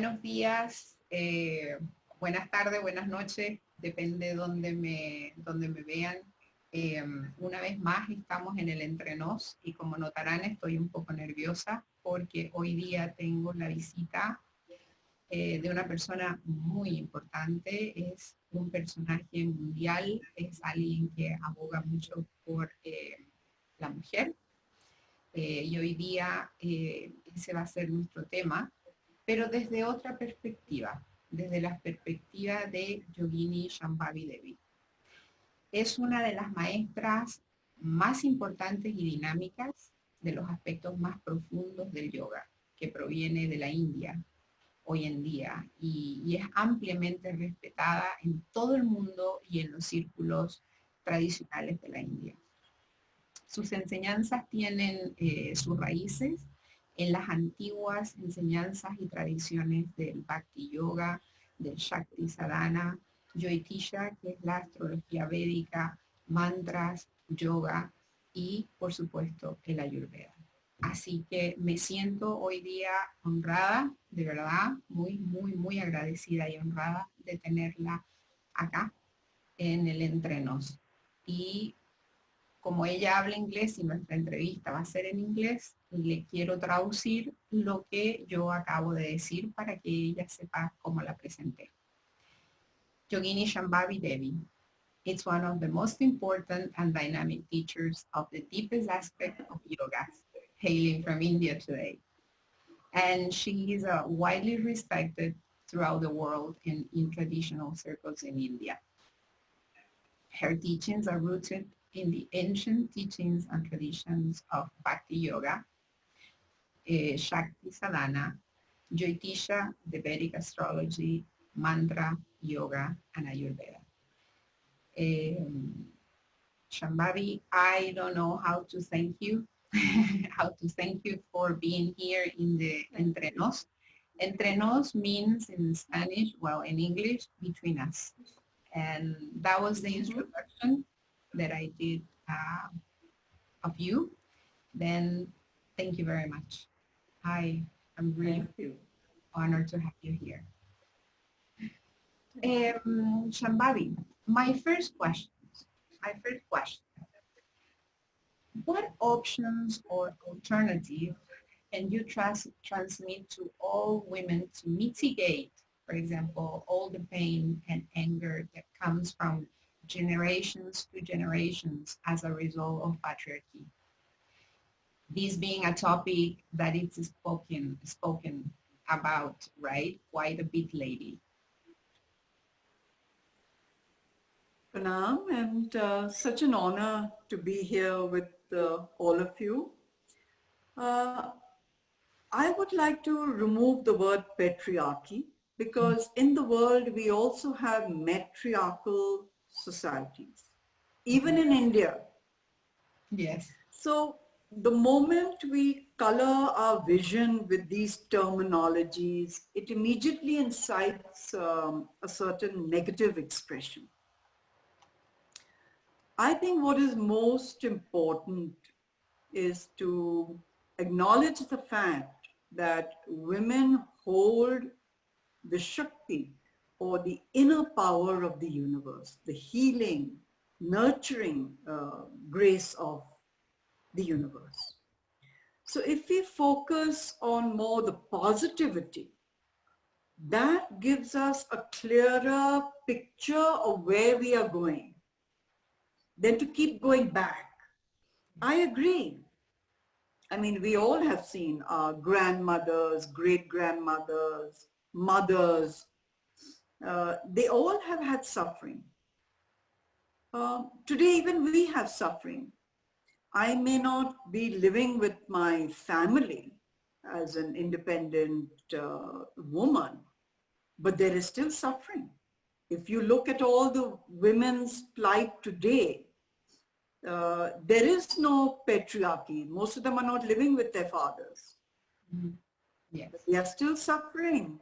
Buenos días, buenas tardes, buenas noches, depende de donde me vean. Una vez más estamos en el Entre Nos y como notarán estoy un poco nerviosa porque hoy día tengo la visita de una persona muy importante. Es un personaje mundial, es alguien que aboga mucho por la mujer. Y hoy día ese va a ser nuestro tema, pero desde otra perspectiva, desde la perspectiva de Yogini Shambhavi Devi. Es una de las maestras más importantes y dinámicas de los aspectos más profundos del yoga, que proviene de la India hoy en día y es ampliamente respetada en todo el mundo y en los círculos tradicionales de la India. Sus enseñanzas tienen sus raíces en las antiguas enseñanzas y tradiciones del Bhakti Yoga, del Shakti Sadhana, Jyotisha, que es la astrología védica, mantras, yoga y, por supuesto, el Ayurveda. Así que me siento hoy día honrada, de verdad, muy agradecida y honrada de tenerla acá en el Entre Nos. Y como ella habla inglés y nuestra entrevista va a ser en inglés, le quiero traducir lo que yo acabo de decir para que ella sepa cómo la presenté. Yogini Shambhavi Devi. It's one of the most important and dynamic teachers of the deepest aspect of yoga, hailing from India today. And she is widely respected throughout the world and in traditional circles in India. Her teachings are rooted in the ancient teachings and traditions of Bhakti Yoga, Shakti Sadhana, Jyotisha, the Vedic astrology, mantra, yoga, and Ayurveda. Shambhavi, I don't know how to thank you, for being here in the Entre Nos. Entre Nos means in Spanish, well, in English, between us. And that was the introduction that I did of you. Then thank you very much. I am really honored to have you here. Shambhavi, my first question. What options or alternatives can you transmit to all women to mitigate, for example, all the pain and anger that comes from generations to generations as a result of patriarchy? This being a topic that it's spoken about, right, quite a bit lately. Pranam, and such an honor to be here with all of you. I would like to remove the word patriarchy because in the world we also have matriarchal societies, even in India. Yes. So the moment we color our vision with these terminologies, it immediately incites a certain negative expression. I think what is most important is to acknowledge the fact that women hold the Shakti or the inner power of the universe, the healing, nurturing grace of the universe. So if we focus on more the positivity, that gives us a clearer picture of where we are going than to keep going back. I agree. I mean, we all have seen our grandmothers, great-grandmothers, mothers. They all have had suffering. Today, even we have suffering. I may not be living with my family as an independent woman, but there is still suffering. If you look at all the women's plight today, there is no patriarchy. Most of them are not living with their fathers. Mm-hmm. Yes. They are still suffering.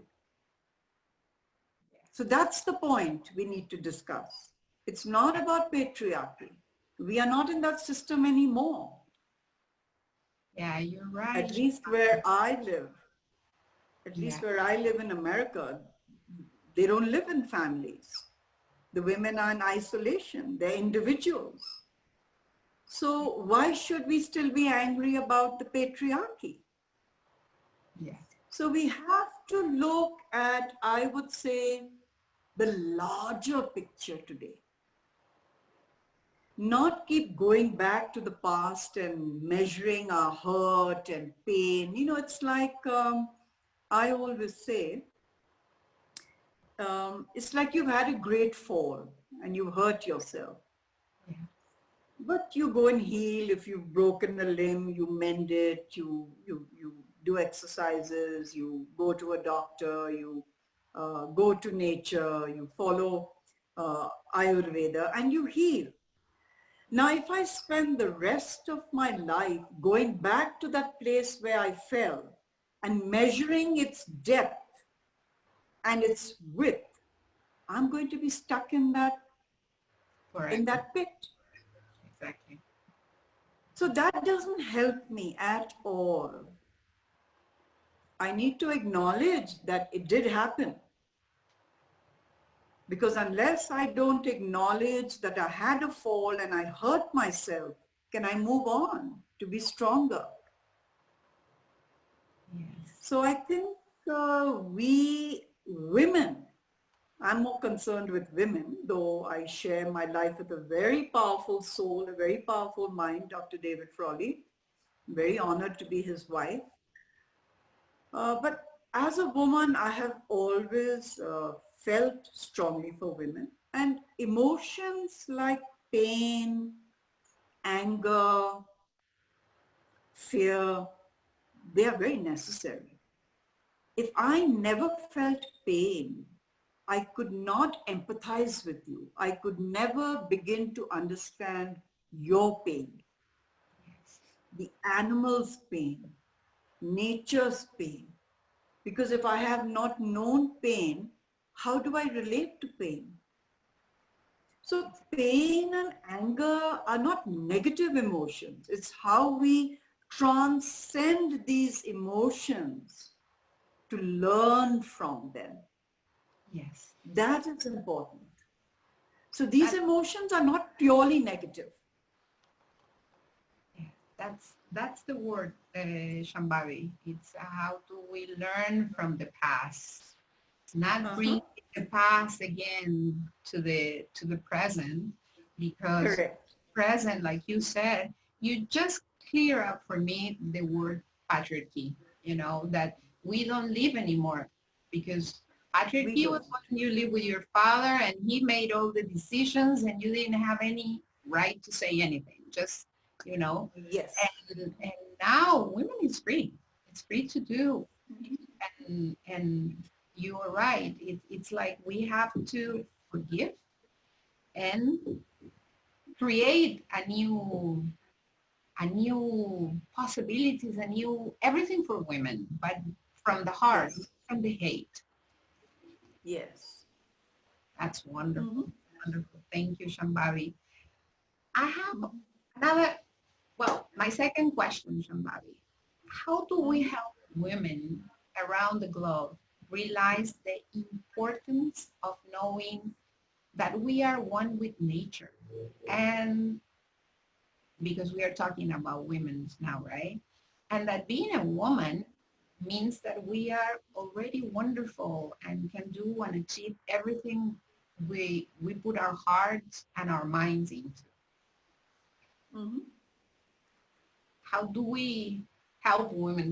So that's the point we need to discuss. It's not about patriarchy. We are not in that system anymore. Yeah, you're right. At least where I live. At least where I live in America, they don't live in families. The women are in isolation. They're individuals. So why should we still be angry about the patriarchy? Yes. So we have to look at, I would say, the larger picture today. Not keep going back to the past and measuring our hurt and pain. You know, it's like, I always say, it's like you've had a great fall and you hurt yourself. Yeah. But you go and heal. If you've broken a limb, you mend it, you do exercises, you go to a doctor, you go to nature, you follow Ayurveda, and you heal. Now, if I spend the rest of my life going back to that place where I fell and measuring its depth and its width, I'm going to be stuck in that pit. Exactly. So that doesn't help me at all. I need to acknowledge that it did happen. Because unless I don't acknowledge that I had a fall and I hurt myself, can I move on to be stronger? Yes. So I think we women, I'm more concerned with women, though I share my life with a very powerful soul, a very powerful mind, Dr. David Frawley. I'm very honored to be his wife. But as a woman, I have always felt strongly for women, and emotions like pain, anger, fear, they are very necessary. If I never felt pain, I could not empathize with you. I could never begin to understand your pain, the animal's pain, nature's pain. Because if I have not known pain, how do I relate to pain? So pain and anger are not negative emotions. It's how we transcend these emotions to learn from them. Yes. That is important. So these emotions are not purely negative. Yeah, that's the word, Shambhavi. It's how do we learn from the past, not bring the past again to the present, because Correct. present, like you said, you just clear up for me the word patriarchy. You know that we don't live anymore, because patriarchy was when you live with your father and he made all the decisions and you didn't have any right to say anything. Just, you know. Yes. And now women is free. It's free to do. And you are right. It's like we have to forgive and create a new possibilities, a new everything for women, but from the heart, Yes. from the hate. Yes. That's wonderful. Wonderful. Thank you, Shambhavi. I have another, well, my second question, Shambhavi. How do we help women around the globe realize the importance of knowing that we are one with nature? And because we are talking about women now, right? And that being a woman means that we are already wonderful and can do and achieve everything we put our hearts and our minds into. How do we help women?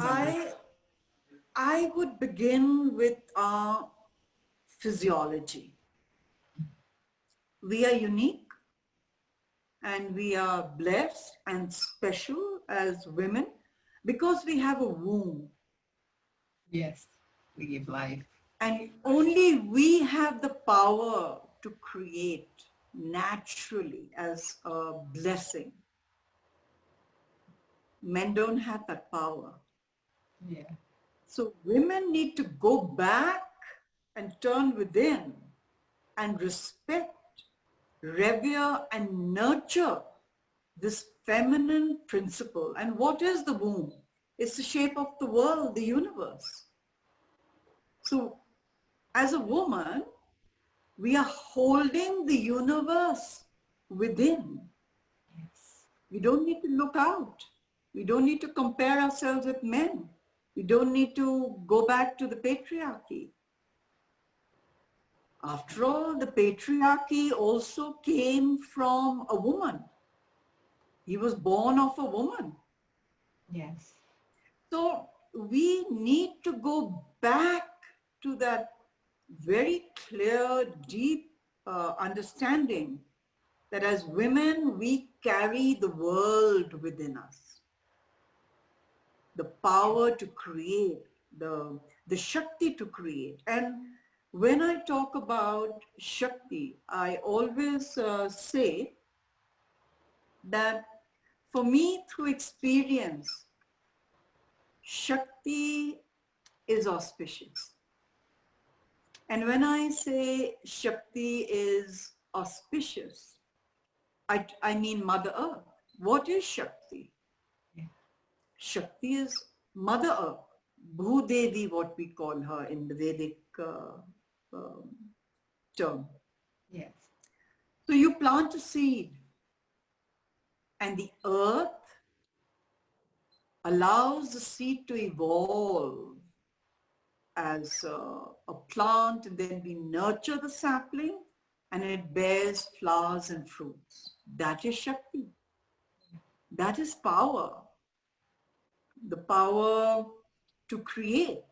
I would begin with our physiology. We are unique and we are blessed and special as women because we have a womb. Yes, we give life. And only we have the power to create naturally as a blessing. Men don't have that power. Yeah. So women need to go back and turn within and respect, revere, and nurture this feminine principle. And what is the womb? It's the shape of the world, the universe. So as a woman, we are holding the universe within. Yes. We don't need to look out. We don't need to compare ourselves with men. We don't need to go back to the patriarchy. After all, the patriarchy also came from a woman. He was born of a woman. Yes. So we need to go back to that very clear, deep understanding that as women, we carry the world within us. The power to create, the Shakti to create. And when I talk about Shakti, I always say that for me, through experience, Shakti is auspicious. And when I say Shakti is auspicious, I mean Mother Earth. What is Shakti? Yeah. Shakti is Mother Earth, Bhudevi, what we call her in the Vedic term. Yes. So you plant a seed and the earth allows the seed to evolve as a plant, and then we nurture the sapling and it bears flowers and fruits. That is Shakti. That is power. The power to create.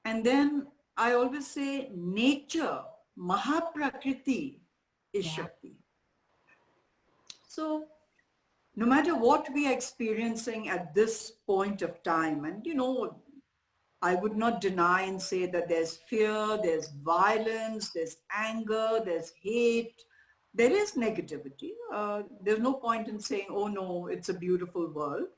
And then I always say nature, Mahaprakriti is Shakti. So no matter what we are experiencing at this point of time, and you know, I would not deny and say that there's fear, there's violence, there's anger, there's hate, there is negativity. There's no point in saying, oh no, it's a beautiful world.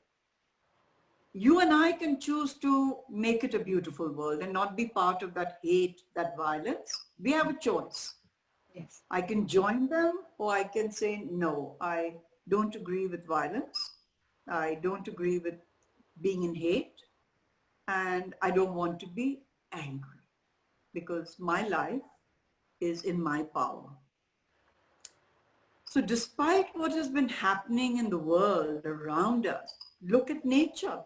You and I can choose to make it a beautiful world and not be part of that hate, that violence. We have a choice. Yes. I can join them, or I can say, no, I don't agree with violence. I don't agree with being in hate. And I don't want to be angry because my life is in my power. So despite what has been happening in the world around us, look at nature.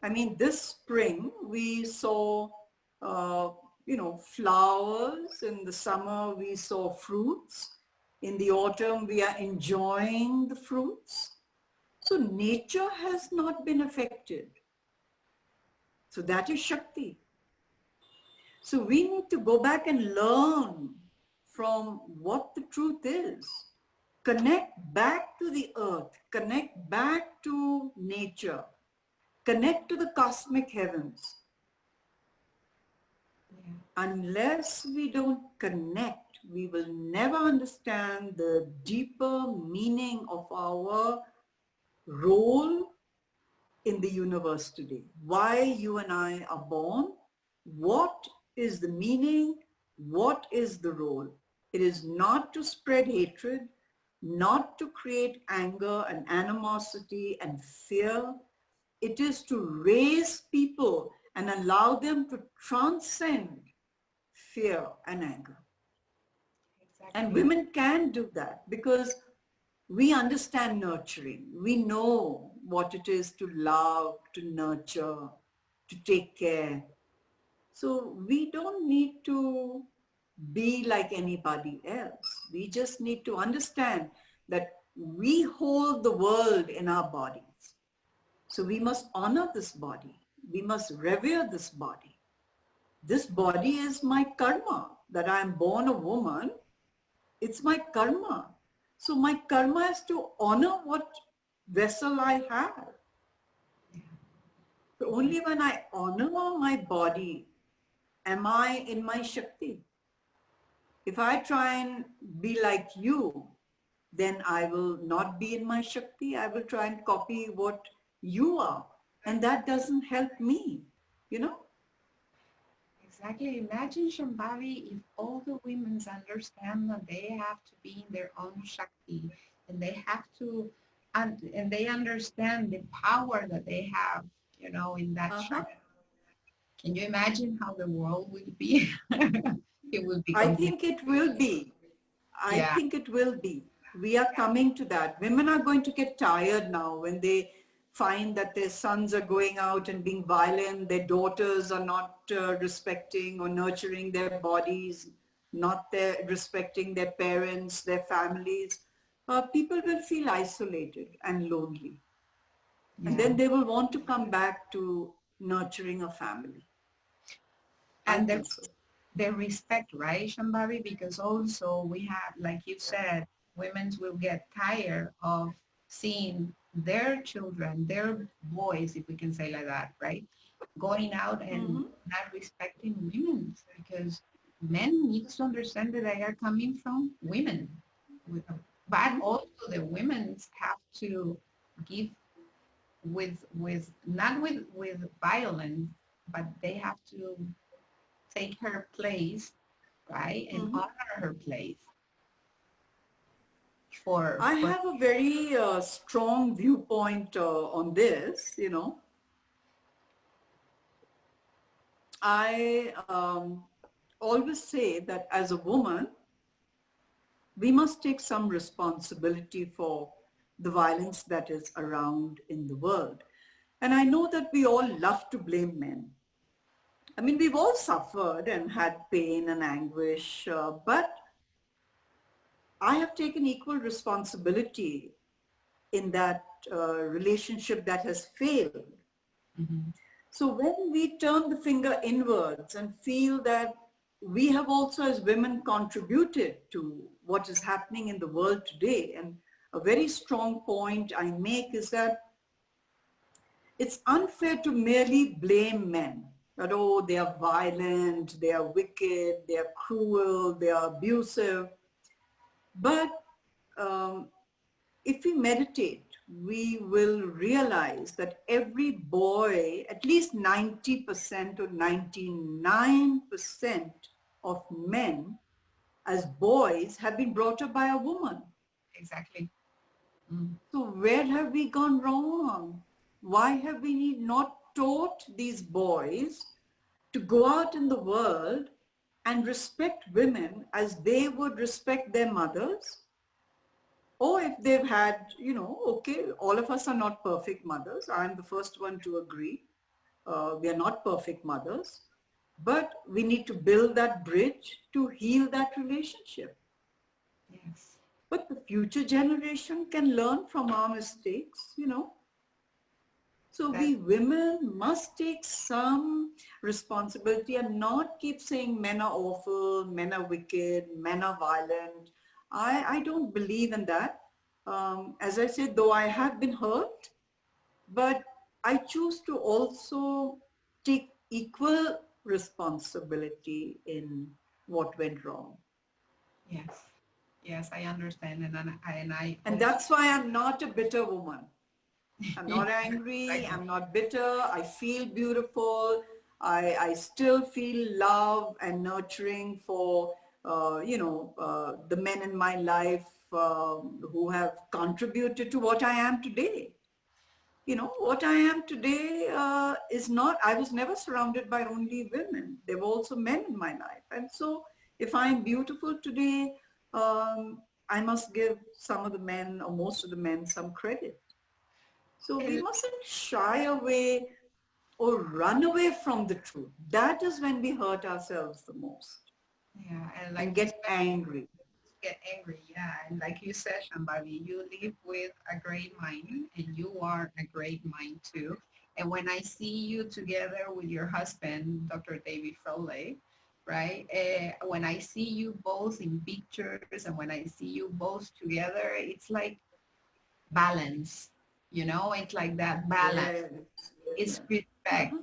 I mean, this spring we saw, flowers. In the summer we saw fruits. In the autumn we are enjoying the fruits. So nature has not been affected. So that is Shakti. So we need to go back and learn from what the truth is. Connect back to the earth, connect back to nature, connect to the cosmic heavens. Yeah. Unless we don't connect, we will never understand the deeper meaning of our role in the universe today. Why you and I are born, what is the meaning, what is the role. It is not to spread hatred, not to create anger and animosity and fear. It is to raise people and allow them to transcend fear and anger. Exactly. And women can do that because we understand nurturing. We know what it is to love, to nurture, to take care. So we don't need to be like anybody else. We just need to understand that we hold the world in our bodies. So we must honor this body. We must revere this body. This body is my karma. That I am born a woman, it's my karma. So my karma is to honor what vessel I have. So only when I honor my body am I in my Shakti. If I try and be like you, then I will not be in my Shakti. I will try and copy what you are. And that doesn't help me, you know? Exactly. Imagine, Shambhavi, if all the women understand that they have to be in their own Shakti, and they have to, and they understand the power that they have, in that Shakti. Can you imagine how the world will be? It will be I completely, think it will be. I yeah, think it will be. We are coming to that. Women are going to get tired now when they find that their sons are going out and being violent, their daughters are not respecting or nurturing their bodies, not respecting their parents, their families. People will feel isolated and lonely. And yeah. then they will want to come back to nurturing a family. I And think so. the respect, right, Shambhavi? Because also we have, like you said, women will get tired of seeing their children, their boys, if we can say like that, right? Going out and Mm-hmm. not respecting women, because men need to understand that they are coming from women. But also the women have to give with not with violence, but they have to take her place, right, and Mm-hmm. honor her place for I have a very strong viewpoint on this, you know. I always say that as a woman, we must take some responsibility for the violence that is around in the world. And I know that we all love to blame men. I mean, we've all suffered and had pain and anguish, but I have taken equal responsibility in that relationship that has failed. Mhm. So when we turn the finger inwards and feel that we have also as women contributed to what is happening in the world today, and a very strong point I make is that it's unfair to merely blame men. That, oh, they are violent, they are wicked, they are cruel, they are abusive. But um, if we meditate, we will realize that every boy, at least 90% or 99% of men as boys have been brought up by a woman. Exactly. Mm. So where have we gone wrong? Why have we not taught these boys to go out in the world and respect women as they would respect their mothers? Or if they've had, you know, okay, all of us are not perfect mothers. I'm the first one to agree. We are not perfect mothers, but we need to build that bridge to heal that relationship. Yes. But the future generation can learn from our mistakes, you know. So That we women must take some responsibility and not keep saying men are awful, men are wicked, men are violent. I don't believe in that. As I said, though I have been hurt, but I choose to also take equal responsibility in what went wrong. yes. Yes, I understand, and I And also that's why I'm not a bitter woman. I'm yeah, not angry. exactly. I'm not bitter. I feel beautiful. I still feel love and nurturing for, the men in my life who have contributed to what I am today. You know, what I am today is not, I was never surrounded by only women. There were also men in my life. And so if I'm beautiful today, I must give some of the men or most of the men some credit. So we And mustn't shy away or run away from the truth. That is when we hurt ourselves the most yeah, and and like you get said, angry. get angry. Yeah, and like you said, Shambhavi, you live with a great mind, and you are a great mind too. And when I see you together with your husband, Dr. David Foley, right? When I see you both in pictures and when I see you both together, it's like balance, it's like that balance. Yes. It's respect. Uh-huh.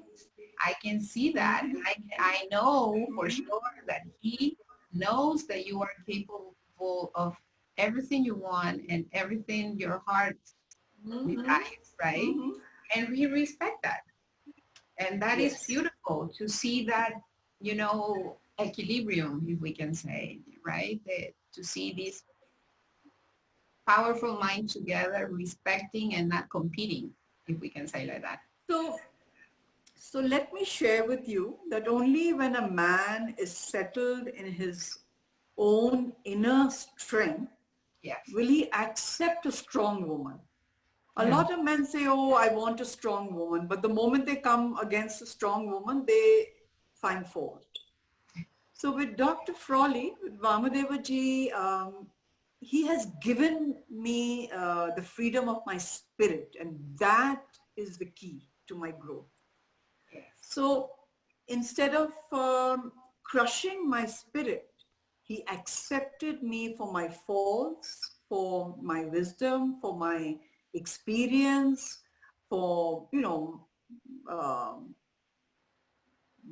I can see that. And Mhm. I know for Mhm. sure that he knows that you are capable of everything you want and everything your heart Mhm. desires, right? Mhm. And we respect that. And that is Yes. beautiful to see that, equilibrium, if we can say, right? To see this powerful mind together, respecting and not competing, if we can say like that. So So let me share with you that only when a man is settled in his own inner strength Yes. will he accept a strong woman. A Yeah. lot of men say, oh, I want a strong woman, but the moment they come against a strong woman, they find fault. So with Dr. Frawley, with Vamadeva ji, he has given me the freedom of my spirit, and that is the key to my growth. Yes. So instead of crushing my spirit, he accepted me for my faults, for my wisdom, for my experience, for, you know,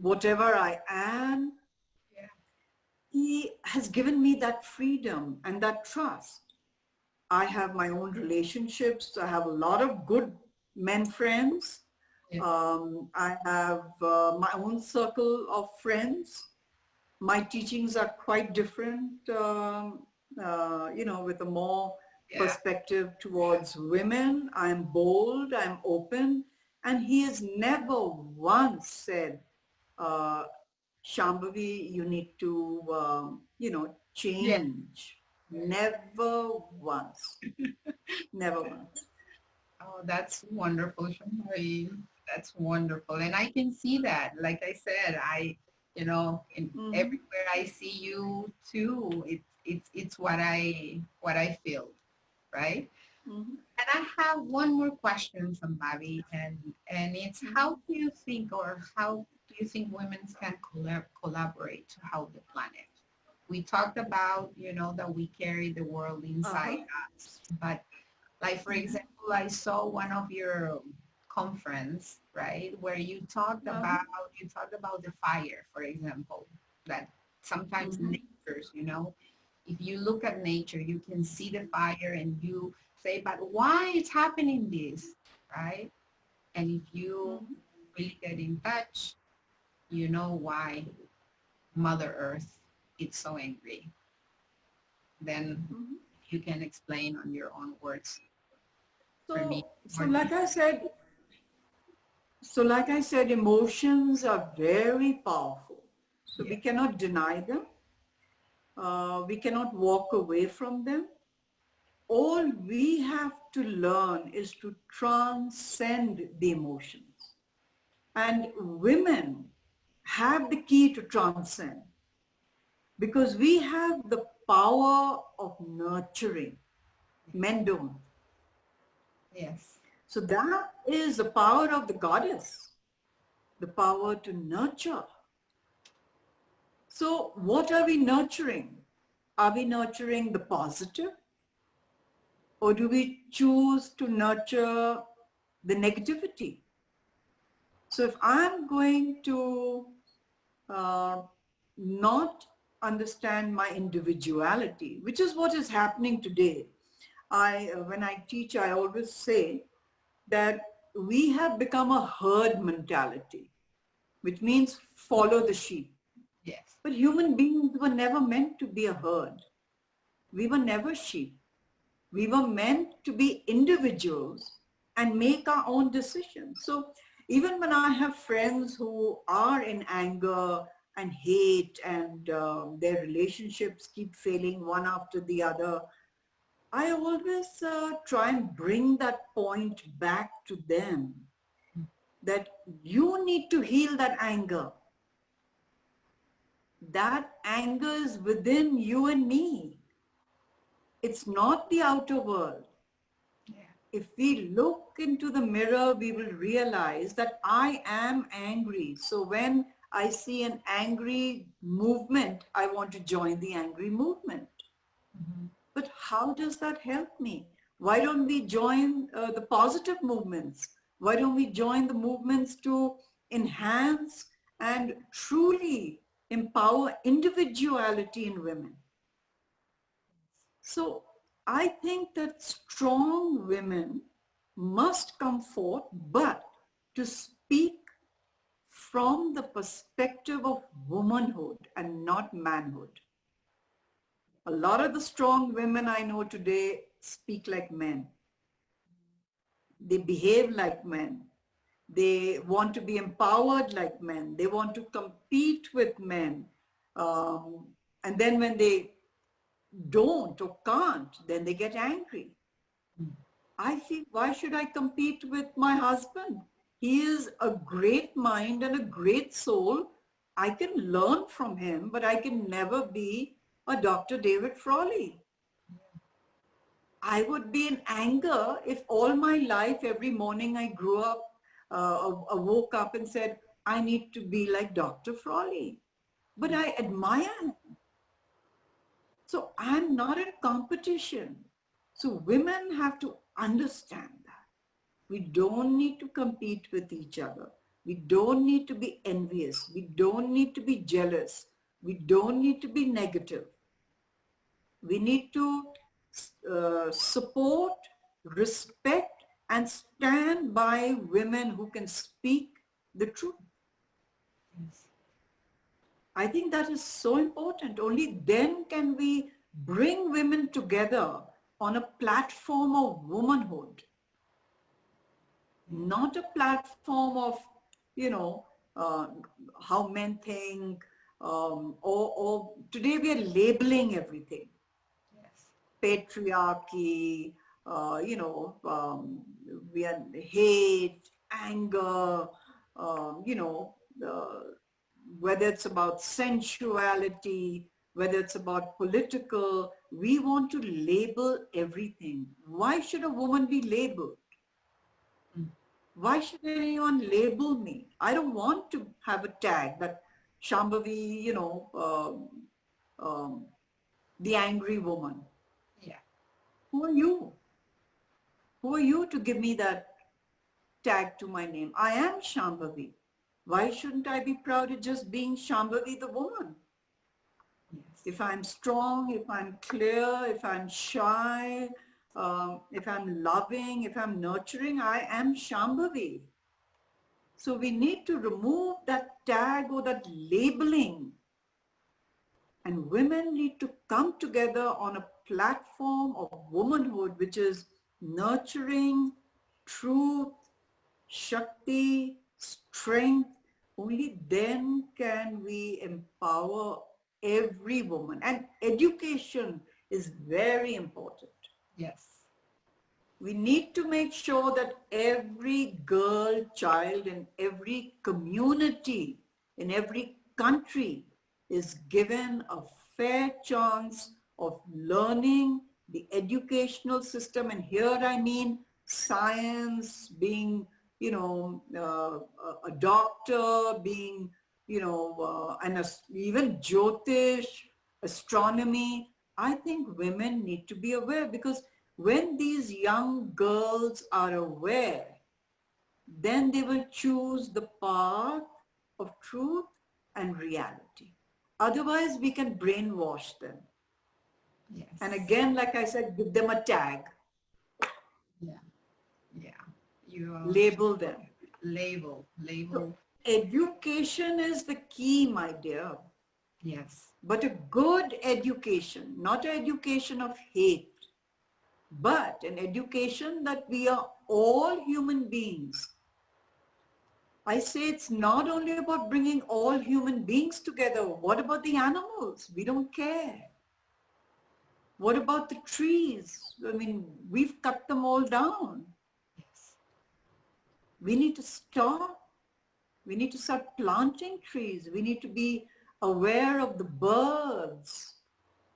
whatever I am. Yeah. He has given me that freedom and that trust. I have my own relationships. I have a lot of good men friends. Yeah. I have my own circle of friends. My teachings are quite different, you know, with a more perspective towards women. I'm bold, I'm open. And he has never once said, Shambhavi, you need to, you know, Yeah. change. Never once. Never once. Oh, that's wonderful, Shambhavi. That's wonderful. And I can see that. Like I said, you know, in everywhere I see you too, it's what I feel, right? And I have one more question, Shambhavi, and it's how do you think, or how do you think women can collaborate to help the planet? We talked about, you know, that we carry the world inside us, but like, for example, I saw one of your conference, right, where you talked about the fire, for example, that sometimes natures, you know, if you look at nature, you can see the fire and you say, but why is happening this, right? And if you really get in touch, you know why Mother Earth is so angry. Then you can explain on your own words. For me, So like I said, emotions are very powerful. So we cannot deny them. We cannot walk away from them. All we have to learn is to transcend the emotions. And women have the key to transcend because we have the power of nurturing. Men don't. Yes. So that is the power of the goddess, the power to nurture. So what are we nurturing? Are we nurturing the positive? Or do we choose to nurture the negativity? So if I'm going to not understand my individuality, which is what is happening today, when I teach, I always say that we have become a herd mentality, which means follow the sheep. Yes. But human beings were never meant to be a herd. We were never sheep. We were meant to be individuals and make our own decisions. So even when I have friends who are in anger and hate and their relationships keep failing one after the other, I always try and bring that point back to them, that you need to heal that anger. That anger is within you and me. It's not the outer world. If we look into the mirror, we will realize that I am angry. So when I see an angry movement, I want to join the angry movement. But how does that help me? Why don't we join the positive movements? Why don't we join the movements to enhance and truly empower individuality in women? So I think that strong women must come forth, but to speak from the perspective of womanhood and not manhood. A lot of the strong women I know today speak like men. They behave like men. They want to be empowered like men. They want to compete with men. And then when they don't or can't, then they get angry. I feel, why should I compete with my husband? He is a great mind and a great soul. I can learn from him, but I can never be a Dr. David Frawley. I would be in anger if all my life, every morning I grew up, I woke up and said, I need to be like Dr. Frawley. But I admire him. So I'm not in competition. So women have to understand that. We don't need to compete with each other. We don't need to be envious. We don't need to be jealous. We don't need to be negative. We need to support, respect, and stand by women who can speak the truth. Yes. I think that is so important. Only then can we bring women together on a platform of womanhood, not a platform of, how men think, or today we are labeling everything. Yes. Patriarchy, we are hate, anger, whether it's about sensuality, whether it's about political, we want to label everything. Why should a woman be labeled? Why should anyone label me? I don't want to have a tag that Shambhavi, the angry woman. Yeah. Who are you? Who are you to give me that tag to my name? I am Shambhavi. Why shouldn't I be proud of just being Shambhavi the woman? Yes. If I'm strong, if I'm clear, if I'm shy, if I'm loving, if I'm nurturing, I am Shambhavi. So we need to remove that tag or that labeling. And women need to come together on a platform of womanhood, which is nurturing, truth, Shakti, strength. Only then can we empower every woman. And education is very important. Yes. We need to make sure that every girl, child in every community, in every country is given a fair chance of learning the educational system. And here I mean science, being, a doctor, being, even Jyotish, astronomy. I think women need to be aware, because when these young girls are aware, then they will choose the path of truth and reality. Otherwise, we can brainwash them. Yes. And again, like I said, give them a tag. Yeah. Yeah. You Label them. Label. So education is the key, my dear. Yes. But a good education, not an education of hate, but an education that we are all human beings. I say it's not only about bringing all human beings together. What about the animals? We don't care. What about the trees? I mean, we've cut them all down. Yes. We need to stop. We need to start planting trees. We need to be aware of the birds,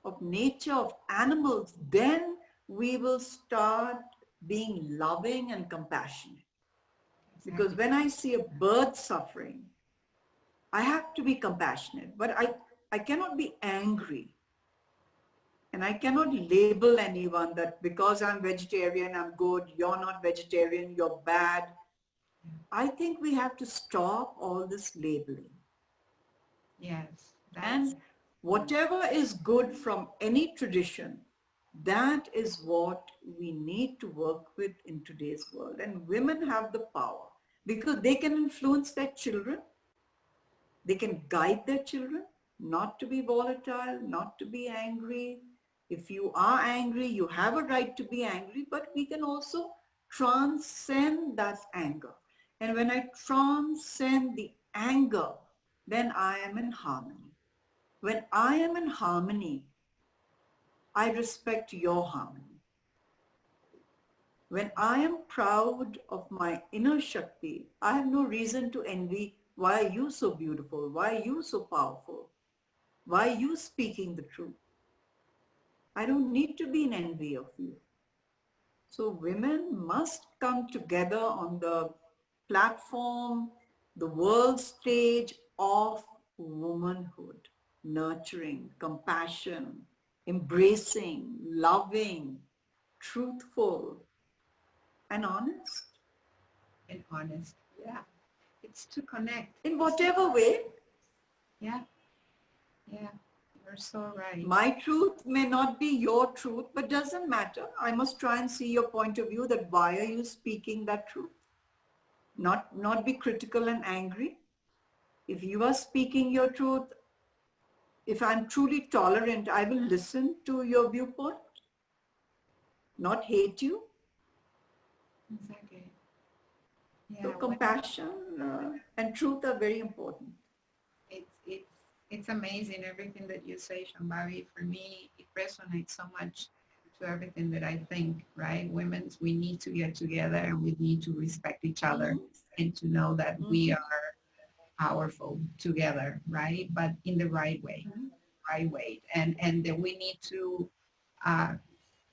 of nature, of animals. Then we will start being loving and compassionate. Because when I see a bird suffering, I have to be compassionate, but I cannot be angry. And I cannot label anyone that because I'm vegetarian, I'm good, you're not vegetarian, you're bad. I think we have to stop all this labeling. Yes. And whatever is good from any tradition, that is what we need to work with in today's world. And women have the power because they can influence their children. They can guide their children not to be volatile, not to be angry. If you are angry, you have a right to be angry, but we can also transcend that anger. And when I transcend the anger, then I am in harmony. When I am in harmony, I respect your harmony. When I am proud of my inner Shakti, I have no reason to envy. Why are you so beautiful? Why are you so powerful? Why are you speaking the truth? I don't need to be in envy of you. So women must come together on the platform, the world stage of womanhood, nurturing, compassion, embracing, loving, truthful, and honest. And honest. Yeah. It's to connect. In whatever way. Yeah. Yeah. You're so right. My truth may not be your truth, but doesn't matter. I must try and see your point of view, that why are you speaking that truth? Not be critical and angry. If you are speaking your truth, if I'm truly tolerant, I will listen to your viewpoint, not hate you. Exactly. Yeah, So compassion and truth are very important. It's amazing everything that you say, Shambhavi. For me, it resonates so much to everything that I think, right? Women, we need to get together and we need to respect each other and to know that we are powerful together, right? But in the right way, and that we need to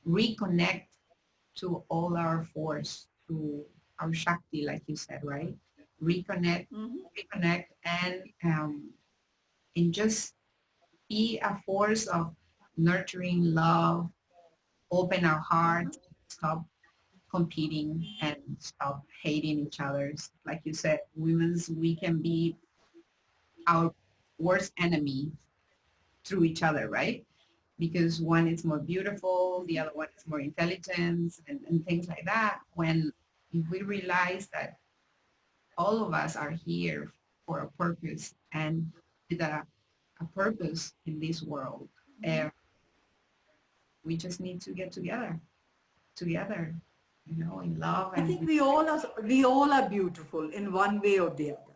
reconnect to all our force, to our Shakti, like you said, right? Reconnect, and just be a force of nurturing love, open our hearts, stop competing and stop hating each other's. Like you said, we can be our worst enemy through each other, right? Because one is more beautiful, the other one is more intelligent, and things like that. When we realize that all of us are here for a purpose and with a purpose in this world, we just need to get together, in love. I think we all are beautiful in one way or the other.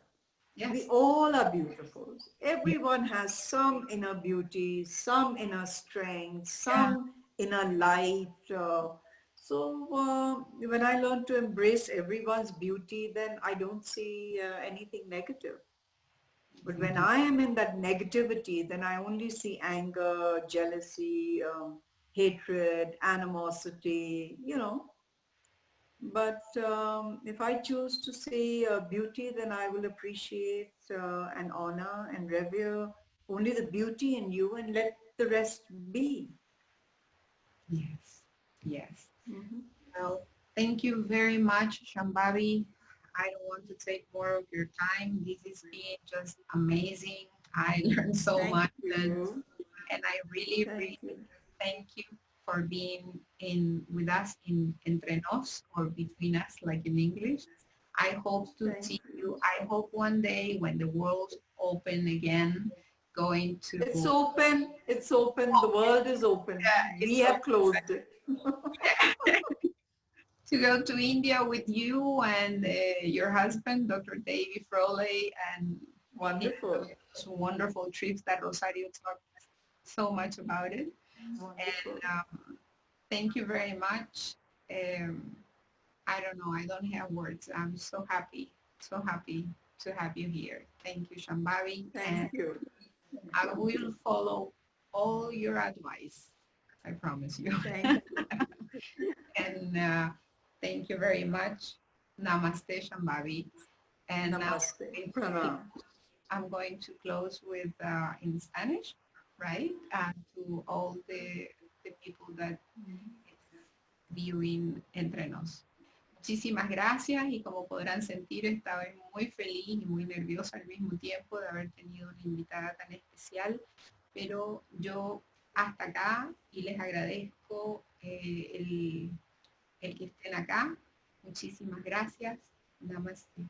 Yes. We all are beautiful. Everyone has some inner beauty, some inner strength, some inner light. So when I learn to embrace everyone's beauty, then I don't see anything negative. But when I am in that negativity, then I only see anger, jealousy, hatred, animosity, But if I choose to see beauty, then I will appreciate and honor and revere only the beauty in you and let the rest be. Yes, yes. Well, thank you very much, Shambhavi. I don't want to take more of your time. This has been just amazing. I learned so much, and I really thank you for being with us in Entre Nos, or between us, like in English. I hope to see you. I hope one day when the world's open again, going to... It's open. The world is open. We have closed it. To go to India with you and your husband, Dr. Davy Froley, and wonderful trips that Rosario talked so much about it. Wonderful. And thank you very much. I don't know, I don't have words. I'm so happy to have you here. Thank you, Shambhavi. Thank you. I will follow all your advice. I promise you. Thank you. And thank you very much. Namaste, Shambhavi. And Namaste. I'm going to close with in Spanish, right? To all the people that viewing Entre Nos. Muchísimas gracias, y como podrán sentir, estaba muy feliz y muy nerviosa al mismo tiempo de haber tenido una invitada tan especial, pero yo hasta acá, y les agradezco el que estén acá. Muchísimas gracias. Namaste.